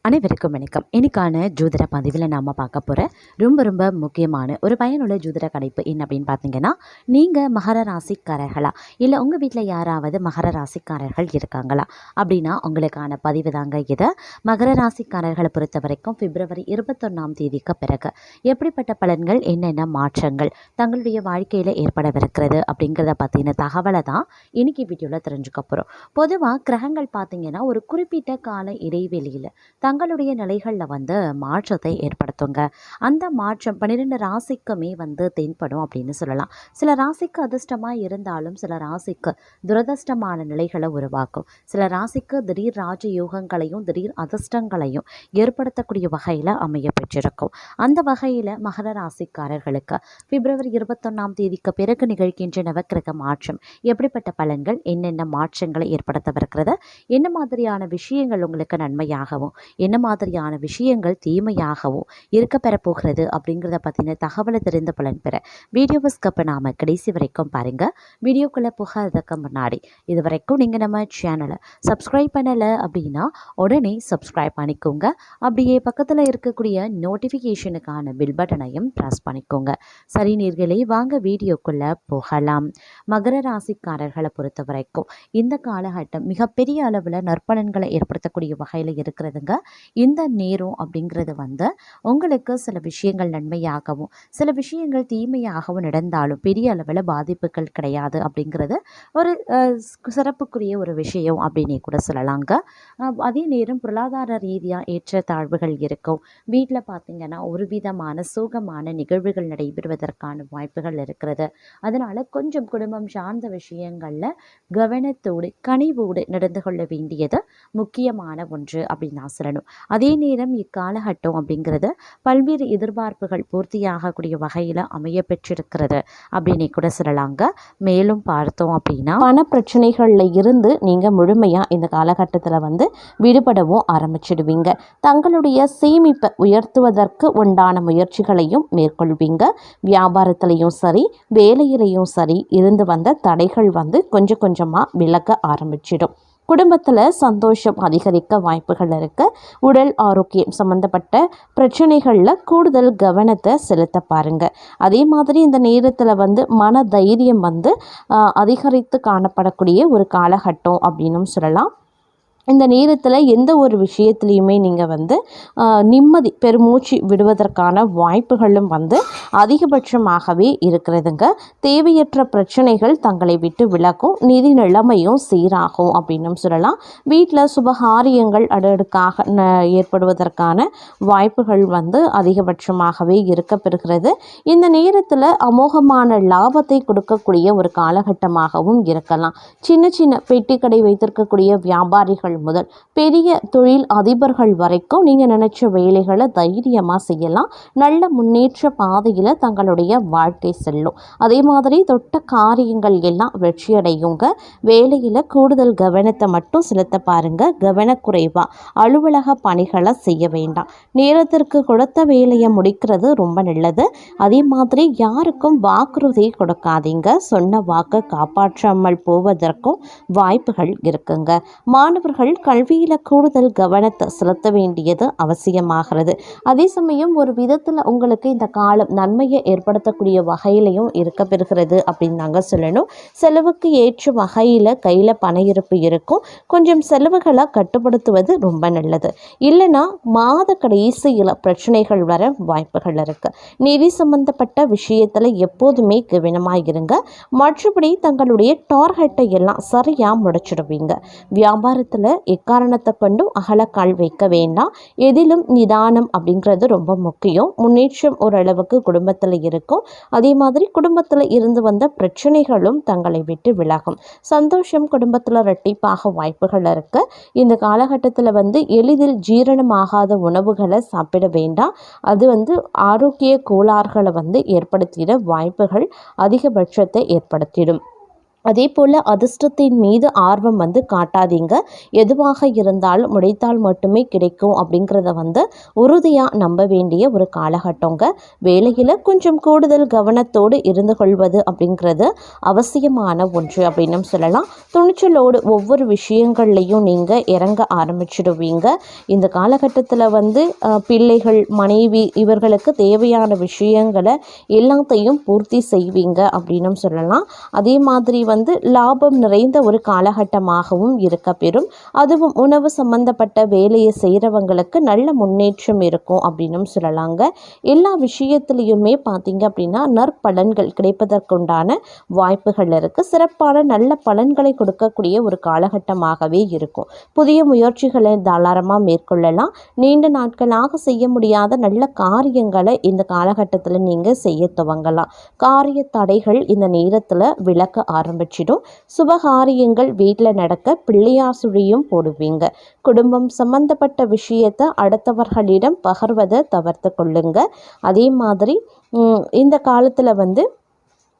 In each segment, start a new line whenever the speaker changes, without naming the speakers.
அனைவருக்கும் வணக்கம். இன்னைக்கான ஜோதிட பதிவில் நாம் பார்க்க போகிற ரொம்ப முக்கியமான ஒரு பயனுள்ள ஜோதிட கணிப்பு என்ன அப்படின்னு பார்த்தீங்கன்னா, நீங்கள் மகர ராசிக்காரர்களா இல்லை உங்கள் வீட்டில் யாராவது மகர ராசிக்காரர்கள் இருக்காங்களா அப்படின்னா உங்களுக்கான பதிவு தாங்க இது. மகர ராசிக்காரர்களை பொறுத்த வரைக்கும் பிப்ரவரி 21ஆம் தேதிக்கு பிறகு எப்படிப்பட்ட பலன்கள், என்னென்ன மாற்றங்கள் தங்களுடைய வாழ்க்கையில் ஏற்படவிருக்கிறது அப்படிங்கிறத பற்றின தகவலை தான் இன்னைக்கு வீடியோவில் தெரிஞ்சுக்க போகிறோம். பொதுவாக கிரகங்கள் பார்த்தீங்கன்னா ஒரு குறிப்பிட்ட கால இடைவெளியில் தங்களுடைய நிலைகளில் மாற்றத்தை ஏற்படுத்துங்க. அந்த மாற்றம் 12 ராசிக்குமே தென்படும் அப்படின்னு சொல்லலாம். சில ராசிக்கு அதிர்ஷ்டமாக இருந்தாலும் சில ராசிக்கு துரதிர்ஷ்டமான நிலைகளை உருவாக்கும். சில ராசிக்கு திடீர் ராஜயோகங்களையும் திடீர் அதிர்ஷ்டங்களையும் ஏற்படுத்தக்கூடிய வகையில் அமைய பெற்றிருக்கும். அந்த வகையில் மகர ராசிக்காரர்களுக்கு பிப்ரவரி 21ஆம் தேதிக்கு பிறகு நிகழ்கின்ற நவக்கிரக மாற்றம் எப்படிப்பட்ட பலன்கள், என்னென்ன மாற்றங்களை ஏற்படுத்தவிருக்கிறது, என்ன மாதிரியான விஷயங்கள் உங்களுக்கு நன்மையாகவும் என்ன மாதிரியான விஷயங்கள் தீமையாகவும் இருக்க பெறப்போகிறது அப்படிங்கிறத பற்றின தகவலை தெரிந்த பலன் பெற வீடியோவை ஸ்கிப் பண்ணாமல் கடைசி வரைக்கும் பாருங்கள். வீடியோக்குள்ளே போகாததுக்கு முன்னாடி இது வரைக்கும் நீங்கள் நம்ம சேனலை சப்ஸ்கிரைப் பண்ணலை அப்படின்னா உடனே சப்ஸ்கிரைப் பண்ணிக்கோங்க. அப்படியே பக்கத்தில் இருக்கக்கூடிய நோட்டிஃபிகேஷனுக்கான பில் பட்டனையும் ப்ரெஸ் பண்ணிக்கோங்க. சரி நேயர்களே, வாங்க வீடியோக்குள்ளே போகலாம். மகர ராசிக்காரர்களை பொறுத்த வரைக்கும் இந்த காலகட்டம் மிகப்பெரிய அளவில் நற்பலன்களை ஏற்படுத்தக்கூடிய வகையில் இருக்கிறதுங்க. இந்த நேரம் அப்படிங்கிறது உங்களுக்கு சில விஷயங்கள் நன்மையாகவும் சில விஷயங்கள் தீமையாகவும் நடந்தாலும் பெரிய அளவில் பாதிப்புகள் கிடையாது அப்படிங்கிறது ஒரு சிறப்புக்குரிய ஒரு விஷயம் அப்படின்னே கூட சொல்லலாங்க. அதே நேரம் பொருளாதார ரீதியாக ஏற்ற தாழ்வுகள் இருக்கும். வீட்டில் பார்த்திங்கன்னா ஒரு விதமான சோகமான நிகழ்வுகள் நடைபெறுவதற்கான வாய்ப்புகள் இருக்கிறது. அதனால் கொஞ்சம் குடும்பம் சார்ந்த விஷயங்களில் கவனத்தோடு கனிவோடு நடந்து கொள்ள வேண்டியது முக்கியமான ஒன்று அப்படின்னு நான் சொல்லணும். அதே நேரம் இக்காலகட்டம் அப்படிங்கிறது பல்வேறு எதிர்பார்ப்புகள் பூர்த்தியாகக்கூடிய வகையில் அமைய பெற்றிருக்கிறது அப்படின்னு கூட சொல்லலாங்க. மேலும் பார்த்தோம் அப்படின்னா பண பிரச்சனைகளில் இருந்து நீங்கள் முழுமையாக இந்த காலகட்டத்தில் விடுபடவும் ஆரம்பிச்சிடுவீங்க. தங்களுடைய சேமிப்பை உயர்த்துவதற்கு உண்டான முயற்சிகளையும் மேற்கொள்வீங்க. வியாபாரத்திலையும் சரி வேலையிலையும் சரி இருந்து வந்த தடைகள் கொஞ்சம் கொஞ்சமாக விலக ஆரம்பிச்சிடும். குடும்பத்தில் சந்தோஷம் அதிகரிக்க வாய்ப்புகள் இருக்குது. உடல் ஆரோக்கியம் சம்மந்தப்பட்ட பிரச்சனைகளில் கூடுதல் கவனத்தை செலுத்த பாருங்கள். அதே மாதிரி இந்த நேரத்தில் மன தைரியம் அதிகரித்து காணப்படக்கூடிய ஒரு காலகட்டம் அப்படின்னும் சொல்லலாம். இந்த நேரத்தில் எந்த ஒரு விஷயத்துலையுமே நீங்கள் நிம்மதி பெருமூச்சு விடுவதற்கான வாய்ப்புகளும் அதிகபட்சமாகவே இருக்கிறதுங்க. தேவையற்ற பிரச்சனைகள் தங்களை விட்டு விலகும். நிதி நிலைமையும் சீராகும் அப்படின்னும் சொல்லலாம். வீட்டில் சுபகாரியங்கள் அடுக்காக ஏற்படுவதற்கான வாய்ப்புகள் அதிகபட்சமாகவே இருக்க பெறுகிறது. இந்த நேரத்தில் அமோகமான லாபத்தை கொடுக்கக்கூடிய ஒரு காலகட்டமாகவும் இருக்கலாம். சின்ன சின்ன பெட்டி கடை வைத்திருக்கக்கூடிய வியாபாரிகள் முதல் பெரிய தொழில் அதிபர்கள் வரைக்கும் நீங்கள் நினைச்ச வேலைகளை தைரியமாக செய்யலாம். நல்ல முன்னேற்ற பாதையில் தங்களுடைய வாழ்க்கை செல்லும். அதே மாதிரி தொட்ட காரியங்கள் எல்லாம் வெற்றியடையுங்க. வேலையில் கூடுதல் கவனத்தை மட்டும் செலுத்த பாருங்க. கவனக்குறைவாக அலுவலக பணிகளை செய்ய வேண்டாம். நேரத்திற்கு கொடுத்த வேலையை முடிக்கிறது ரொம்ப நல்லது. அதே மாதிரி யாருக்கும் வாக்குறுதி கொடுக்காதீங்க. சொன்ன வாக்கை காப்பாற்றாமல் போவதற்கும் வாய்ப்புகள் இருக்குங்க. மாணவர்கள் கல்வியில் கூடுதல் கவனத்தை செலுத்த வேண்டியது அவசியமாகிறது. அதே சமயம் ஒரு விதத்தில் உங்களுக்கு இந்த காலம் நன்மையை ஏற்படுத்தக்கூடிய வகையிலையும் இருக்க பெறுகிறது அப்படின்னு நாங்கள் சொல்லணும். செலவுக்கு ஏற்ற வகையில் கையில் பண இருப்பு இருக்கும். கொஞ்சம் செலவுகளை கட்டுப்படுத்துவது ரொம்ப நல்லது. இல்லைன்னா மாத கடைசியில் பிரச்சனைகள் வர வாய்ப்புகள் இருக்குது. நிதி சம்பந்தப்பட்ட விஷயத்தில் எப்போதுமே கவனமாக இருங்க. மற்றபடி தங்களுடைய டார்கெட்டை எல்லாம் சரியாக முடிச்சிடுவீங்க. வியாபாரத்தில் எக்காரணத்தை கொண்டும் அகலக்கால் வைக்க வேண்டாம். எதிலும் நிதானம் அப்படிங்கிறது ரொம்ப முக்கியம். முன்னேற்றம் ஓரளவுக்கு குடும்பத்தில் இருக்கும். அதே மாதிரி குடும்பத்தில் இருந்து வந்த பிரச்சனைகளும் தங்களை விட்டு விலகும். சந்தோஷம் குடும்பத்தில் இரட்டிப்பாக வாய்ப்புகள் இருக்கு. இந்த காலகட்டத்தில் எளிதில் ஜீரணமாகாத உணவுகளை சாப்பிட வேண்டாம். அது ஆரோக்கிய கோளாறுகளை ஏற்படுத்திட வாய்ப்புகள் அதிகபட்சத்தை ஏற்படுத்திடும்.
அதே போல் அதிர்ஷ்டத்தின் மீது ஆர்வம் காட்டாதீங்க. எதுவாக இருந்தாலும் உழைத்தால் மட்டுமே கிடைக்கும் அப்படிங்கிறத உறுதியாக நம்ப வேண்டிய ஒரு காலகட்டங்க. வேலையில் கொஞ்சம் கூடுதல் கவனத்தோடு இருந்து கொள்வது அப்படிங்கிறது அவசியமான ஒன்று அப்படின்னு சொல்லலாம். துணிச்சலோடு ஒவ்வொரு விஷயங்கள்லையும் நீங்கள் இறங்க ஆரம்பிச்சிடுவீங்க. இந்த காலகட்டத்தில் பிள்ளைகள், மனைவி இவர்களுக்கு தேவையான விஷயங்களை எல்லாத்தையும் பூர்த்தி செய்வீங்க அப்படின்னு சொல்லலாம். அதே மாதிரி லாபம் நிறைந்த ஒரு காலகட்டமாகவும் இருக்க பெறும். அதுவும் உணவு சம்பந்தப்பட்ட வேலையை செய்கிறவங்களுக்கு நல்ல முன்னேற்றம் இருக்கும் அப்படின்னு சொல்லலாங்க. எல்லா விஷயத்துலையுமே பார்த்தீங்க அப்படின்னா நற்பலன்கள் கிடைப்பதற்குண்டான வாய்ப்புகள் இருக்குது. சிறப்பான நல்ல பலன்களை கொடுக்கக்கூடிய ஒரு காலகட்டமாகவே இருக்கும். புதிய முயற்சிகளை தாராளமாக மேற்கொள்ளலாம். நீண்ட நாட்களாக செய்ய முடியாத நல்ல காரியங்களை இந்த காலகட்டத்தில் நீங்கள் செய்ய துவங்கலாம். காரிய தடைகள் இந்த நேரத்தில் விலக்க ஆரம்பிச்சிடும். சுபகாரியங்கள் வீட்டில் நடக்க பிள்ளையார் சுழியும் போடுவீங்க. குடும்பம் சம்பந்தப்பட்ட விஷயத்தை அடுத்தவர்களிடம் பகிர்வதை தவிர்த்து கொள்ளுங்க. அதே மாதிரி இந்த காலத்தில்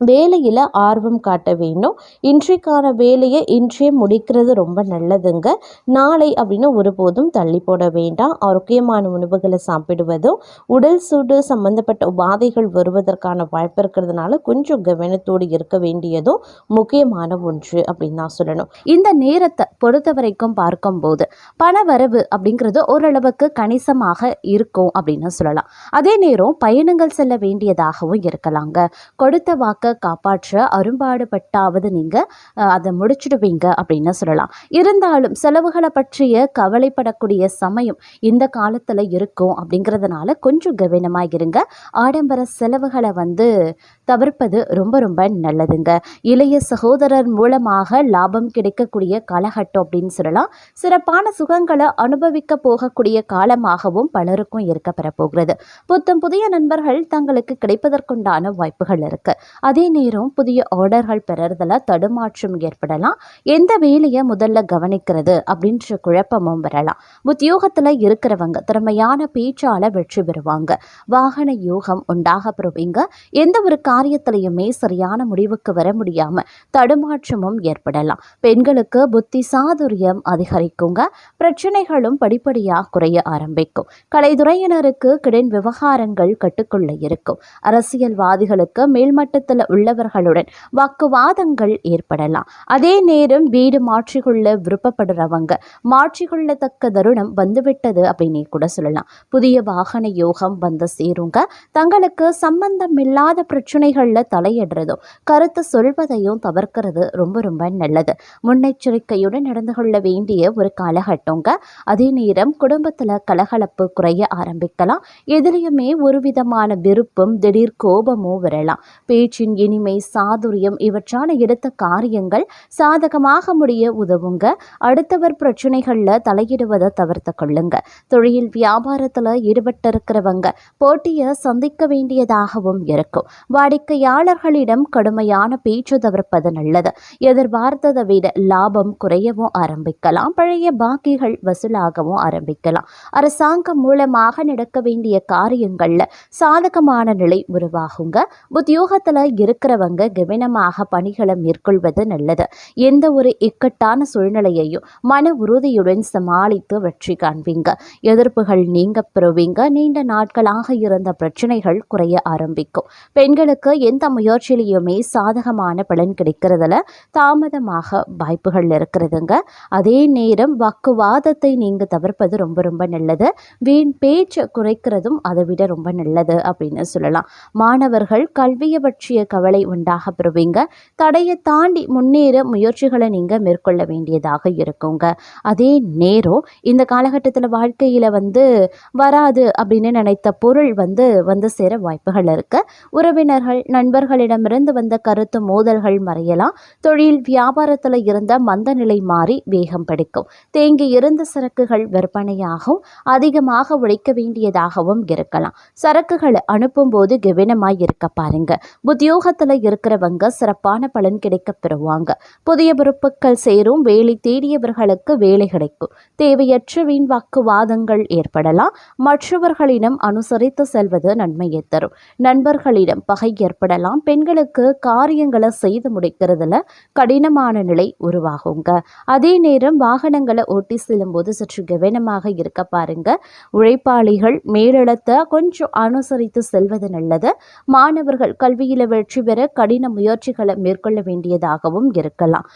வேலையில் ஆர்வம் காட்ட வேணும். இன்றைக்கான வேலையை இன்றே முடிக்கிறது ரொம்ப நல்லதுங்க. நாளை அப்படின்னு ஒருபோதும் தள்ளி போட வேண்டாம். ஆரோக்கியமான உணவுகளை சாப்பிடுவதும் உடல் சூடு சம்பந்தப்பட்ட உபாதைகள் வருவதற்கான வாய்ப்பு இருக்கிறதுனால கொஞ்சம் கவனத்தோடு இருக்க வேண்டியதும் முக்கியமான ஒன்று அப்படின்னு தான் சொல்லணும்.
இந்த நேரத்தை பொறுத்த வரைக்கும் பார்க்கும்போது பண வரவு அப்படிங்கிறது ஓரளவுக்கு கணிசமாக இருக்கும் அப்படின்னு சொல்லலாம். அதே நேரம் பயணங்கள் செல்ல வேண்டியதாகவும் இருக்கலாங்க. கொடுத்த வாக்க காப்பாற்ற அரும்பாடுபட்டாவது நீங்கள் அதை முடிச்சிடுவீங்க அப்படின்னு சொல்லலாம். இருந்தாலும் செலவுகளை பற்றிய கவலைப்படக்கூடிய சமயம் இந்த காலத்தில் இருக்கும். அப்படிங்கிறதுனால கொஞ்சம் கவனமாக இருங்க. ஆடம்பர செலவுகளை தவிர்ப்பது ரொம்ப ரொம்ப நல்லதுங்க. இளைய சகோதரர் மூலமாக லாபம் கிடைக்கக்கூடிய காலகட்டம் அப்படின்னு சொல்லலாம். சிறப்பான சுகங்களை அனுபவிக்க போகக்கூடிய காலமாகவும் பலருக்கும் இருக்க பெறப்போகிறது. புத்தம் புதிய நண்பர்கள் தங்களுக்கு கிடைப்பதற்குண்டான வாய்ப்புகள் இருக்கு. அதே நேரம் புதிய ஆர்டர்கள் பெறறதுல தடுமாற்றம் ஏற்படலாம். எந்த வேலையை முதல்ல கவனிக்கிறது அப்படின்ற குழப்பமும் வரலாம். உத்தியோகத்தில் இருக்கிறவங்க திறமையான பேச்சால வெற்றி பெறுவாங்க. வாகன யோகம் உண்டாக பெறுவீங்க. எந்த ஒரு காரியத்திலையுமே சரியான முடிவுக்கு வர முடியாம தடுமாற்றமும் ஏற்படலாம். பெண்களுக்கு புத்தி சாதுரியம் அதிகரிக்குங்க. பிரச்சனைகளும் படிப்படியாக குறைய ஆரம்பிக்கும். கலைத்துறையினருக்கு கடன் விவகாரங்கள் கட்டுக்குள்ள இருக்கும். அரசியல்வாதிகளுக்கு மேல்மட்டத்தில் உள்ளவர்களுடன் வாக்குவாதங்கள் ஏற்படலாம். அதே நேரம் வீடு மாற்றிக்கொள்ள விருப்பப்படுறவங்க மாற்றிக்கொள்ளத்தக்க தருணம் வந்துவிட்டது அப்படின்னு கூட சொல்லலாம். புதிய வாகன யோகம் சேருங்க. தங்களுக்கு சம்பந்தம் இல்லாத பிரச்சனைகள்ல தலையிடுறதும் கருத்து சொல்வதையும் தவிர்க்கிறது ரொம்ப ரொம்ப நல்லது. முன்னெச்சரிக்கையுடன் நடந்து கொள்ள வேண்டிய ஒரு காலகட்டங்க. அதே நேரம் குடும்பத்துல கலகலப்பு குறைய ஆரம்பிக்கலாம். எதிலையுமே ஒரு விதமான விருப்பம், திடீர் கோபமும் வரலாம். பேச்சின் இனிமை, சாதுரியம் இவற்றான எடுத்த காரியங்கள் சாதகமாக முடிய உதவுங்க. அடுத்தவர் பிரச்சனைகளில் தலையிடுவதை தவிர்த்து கொள்ளுங்க. தொழில் வியாபாரத்தில் ஈடுபட்டிருக்கிறவங்க போட்டியை சந்திக்க வேண்டியதாகவும் இருக்கும். வாடிக்கையாளர்களிடம் கடுமையான பேச்சு தவிர்ப்பது நல்லது. எதிர்பார்த்ததை விட லாபம் குறையவும் ஆரம்பிக்கலாம். பழைய பாக்கிகள் வசூலாகவும் ஆரம்பிக்கலாம். அரசாங்கம் மூலமாக நடக்க வேண்டிய காரியங்களில் சாதகமான நிலை உருவாகுங்க. உத்தியோகத்தில் இருக்கிறவங்க கவனமாக பணிகளை மேற்கொள்வது நல்லது. எந்த ஒரு இக்கட்டான சூழ்நிலையையும் மன உறுதியுடன் சமாளித்து வெற்றி காண்பீங்க. எதிர்ப்புகள் நீங்க பெறுவீங்க. நீண்ட நாட்களாக இருந்த பிரச்சனைகள் குறைய ஆரம்பிக்கும். பெண்களுக்கு எந்த முயற்சியிலையுமே சாதகமான பலன் கிடைக்கிறதுல தாமதமாக வாய்ப்புகள் இருக்கிறதுங்க. அதே நேரம் வாக்குவாதத்தை நீங்க தவிர்ப்பது ரொம்ப ரொம்ப நல்லது. வீண் பேச்சு குறைக்கிறதும் அதை விட ரொம்ப நல்லது அப்படின்னு சொல்லலாம். மாணவர்கள் கல்வியை பற்றிய கவலை உண்டாக பெறுவீங்க. தடையை தாண்டி முன்னேற முயற்சிகளை நீங்கள் மேற்கொள்ள வேண்டியதாக இருக்குங்க. அதே நேரம் இந்த காலகட்டத்தில் வாழ்க்கையில் வராது அப்படின்னு நினைத்த பொருள் வந்து சேர வாய்ப்புகள் இருக்கு. உறவினர்கள், நண்பர்களிடமிருந்து வந்த கருத்து மோதல்கள் மறையலாம். தொழில் வியாபாரத்தில் இருந்த மந்த நிலை மாறி வேகம் பிடிக்கும். தேங்கி இருந்த சரக்குகள் விற்பனையாகவும் அதிகமாக உழைக்க வேண்டியதாகவும் இருக்கலாம். சரக்குகளை அனுப்பும் போது கவனமாய் இருக்க பாருங்க. உத்தியோக
உத்தியோகத்தில் இருக்கிறவங்க சிறப்பான பலன் கிடைக்க பெறுவாங்க. புதிய பொறுப்புகள் சேரும். வேலை தேடியவர்களுக்கு வேலை கிடைக்கும். தேவையற்ற வீண் வாக்குவாதங்கள் ஏற்படலாம். மற்றவர்களிடம் அனுசரித்து செல்வது நன்மையை தரும். நண்பர்களிடம் பகை ஏற்படலாம். பெண்களுக்கு காரியங்களை செய்து முடிக்கிறதுல கடினமான நிலை உருவாகுங்க. அதே நேரம் வாகனங்களை ஓட்டி செல்லும்போது சற்று கவனமாக இருக்க பாருங்க. உழைப்பாளிகள் மேலிடத்தை கொஞ்சம் அனுசரித்து செல்வது நல்லது. மாணவர்கள் கல்வியில் வெற்றி பெற கடின முயற்சிகளை மேற்கொள்ள வேண்டியதாகவும் இருக்கலாம்.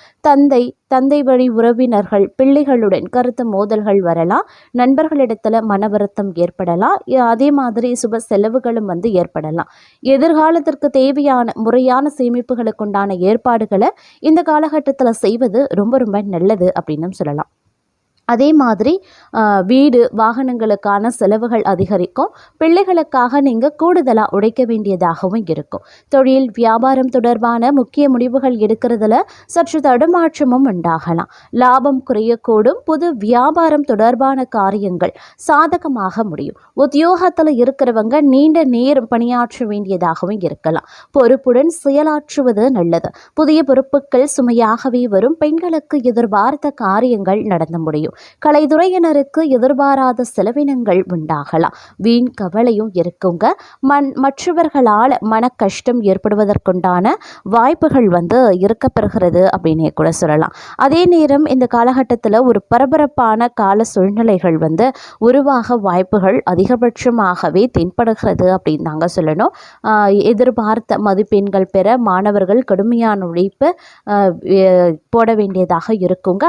தந்தை வழி உறவினர்கள் பிள்ளைகளுடன் கருத்து மோதல்கள் வரலாம். நண்பர்களிடத்துல மன வருத்தம் ஏற்படலாம். அதே மாதிரி சுப செலவுகளும் ஏற்படலாம். எதிர்காலத்திற்கு தேவையான முறையான சேமிப்புகளுக்கு உண்டான ஏற்பாடுகளை இந்த காலகட்டத்தில் செய்வது ரொம்ப ரொம்ப நல்லது அப்படின்னு சொல்லலாம். அதே மாதிரி வீடு வாகனங்களுக்கான செலவுகள் அதிகரிக்கும். பிள்ளைகளுக்காக நீங்கள் கூடுதலாக உழைக்க வேண்டியதாகவும் இருக்கும். தொழில் வியாபாரம் தொடர்பான முக்கிய முடிவுகள் எடுக்கிறதுல சற்று தடுமாற்றமும் உண்டாகலாம். லாபம் குறையக்கூடும். புது வியாபாரம் தொடர்பான காரியங்கள் சாதகமாக முடியும். உத்தியோகத்தில் இருக்கிறவங்க நீண்ட நேரம் பணியாற்ற வேண்டியதாகவும் இருக்கலாம். பொறுப்புடன் செயலாற்றுவது நல்லது. புதிய பொறுப்புகள் சுமையாகவே வரும். பெண்களுக்கு எதிர்பார்த்த காரியங்கள் நடந்து முடியும். கலைத்துறையினருக்கு எதிர்பாராத செலவினங்கள் உண்டாகலாம். வீண் கவலையும் இருக்குங்க. மற்றவர்களால் மன கஷ்டம் ஏற்படுவதற்குண்டான வாய்ப்புகள் இருக்கப்பெறுகிறது அப்படின்னே கூட சொல்லலாம். அதே நேரம் இந்த காலகட்டத்தில் ஒரு பரபரப்பான கால சூழ்நிலைகள் உருவாக வாய்ப்புகள் அதிகபட்சமாகவே தென்படுகிறது அப்படின்னு தாங்க சொல்லணும். எதிர்பார்த்த மதிப்பெண்கள் பெற மாணவர்கள் கடுமையான உழைப்பு போட வேண்டியதாக இருக்குங்க.